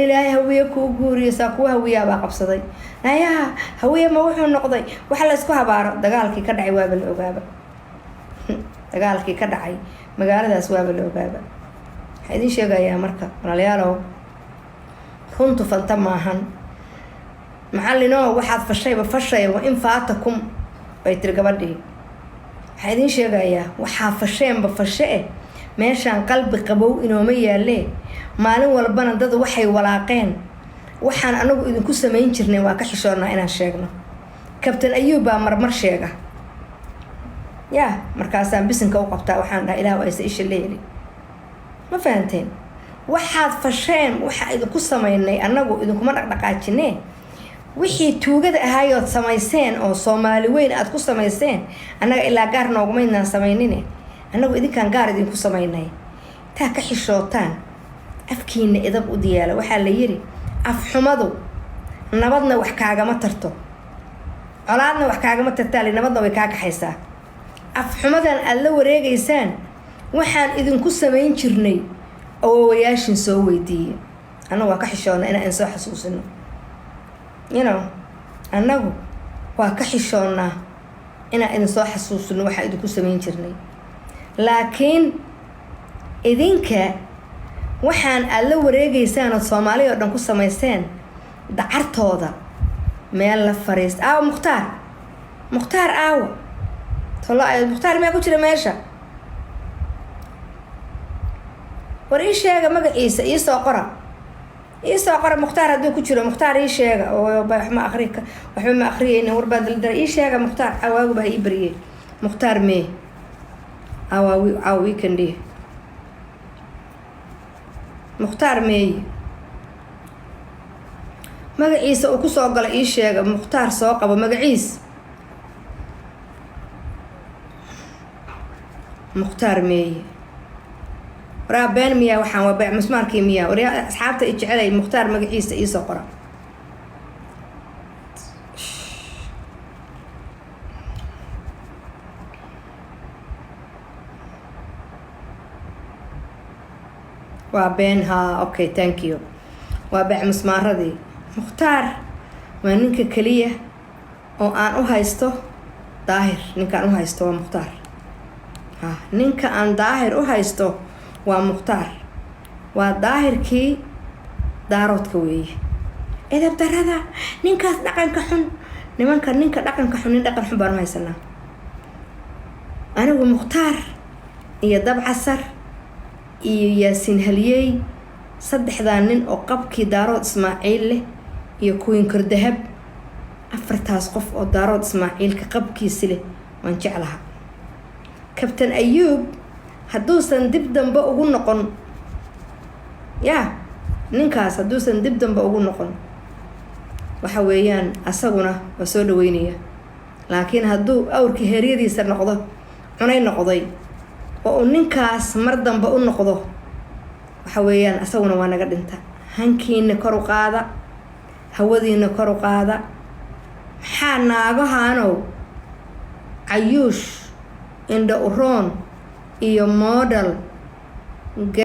إلهي هوية كوجوري ساقوها هوية بقبصدي هيا هوية ما وحنا نقضي وحلا اسكوها بار دجالك كدعي واب العقابة دجالك كدعي مقالة أسواب العقابة هذه شيء جاية مركب راليالو كنت فلتماهن معلنا واحد فشي وإن فاتكم بيترقبدي هذه شيء جاية واحد فشين بفشي meeshaan qalbi qabow inoo ma yaalee maalin walbana dad waxay walaaqeen waxaan anagu idinku sameyn jirnay waa ka xishoonaa inaan sheegno kabtan ayuub baa marmar sheega yaa markaasaan bisinka u qabtaa waxaan dhahay ilaah waa isha leeyay ma fahanteen waxaad fasheen waxa idinku sameynay anagu idinkuma dhaqdhaqaajinee wixii tuugada ahaayood samayseen oo Soomaali weyn aad ku samayseen anaga ilaa gaar nooguma inaan sameynine anagu idinkaan gaar idinku sameynay taa ka xishootaan afkiina idab u diyaala waxaa la yiri af xumadu nabadna wax kaagama tarto colaadna wax kaagama tartaali nabadna way kaa kaxaysaa af xumadan aad la wareegaysaan waxaan idinku sameyn jirnay oo wayaashin soo weydiiyay anagu waa ka xishoona inaan soo xasuusino anagu waa ka xishoonaa inaan idin soo xasuusino waxa idinku sameyn jirnay laakiin idinka waxaan aad la wareegaysaan oo Soomaaliya oo dhan ku samayseen dacartooda meel la fariist mukhtaar aaw tolaa mukhtaar ma ku jira meesha war ii sheega magaciisa ii soo qora mukhtaar hadduu ku jiro mukhtaar ii sheega oo waxba ma akhriyeen warbaa dal ii sheega mukhtaar awaagu baa ii bariyay mukhtaar mee عاوي كندي مختار مي مقعيس او كسو قال اي شيغ مختار سو قبا مقعيس مختار مي رابين ميا وحان وبيع مسماركي ميا وريا اصحابته اجعلي مختار مقعيس اي سو قرا وبينها اوكي ثانك يو وبيع مسماردي مختار وانك كليه او ان او هايستو ظاهر نينك ان او هايستو مختار نينك ان ظاهر او هايستو ومختار وظاهر كي دارود كوي اذا بدردا نينك دقنك خن نينك دقنك خن دقن حبار ما يسنا انا ومختار يا دب عسر iyo Yaasiin Haliyey saddexdaan nin oo qabkii Daarood Ismaaciil leh iyo kuwin Kurdahab afartaas qof oo Daarood Ismaaciil ka qabkiisa leh waan jeclahay kabtan Ayuub hadduusan dib dambe ugu noqon ninkaas hadduusan dib dambe ugu noqon waxa weeyaan asaguna waa soo dhaweynaya laakiin hadduu awrkii heeriyadiisa noqdo cunay noqday oo ninkaas mar dambe u noqdo waxa weeyaan asaguna waa naga dhinta hankiina kor u qaada hawadiina kor u qaada maxaa naagahaanow Ayuush indha uroon iyo model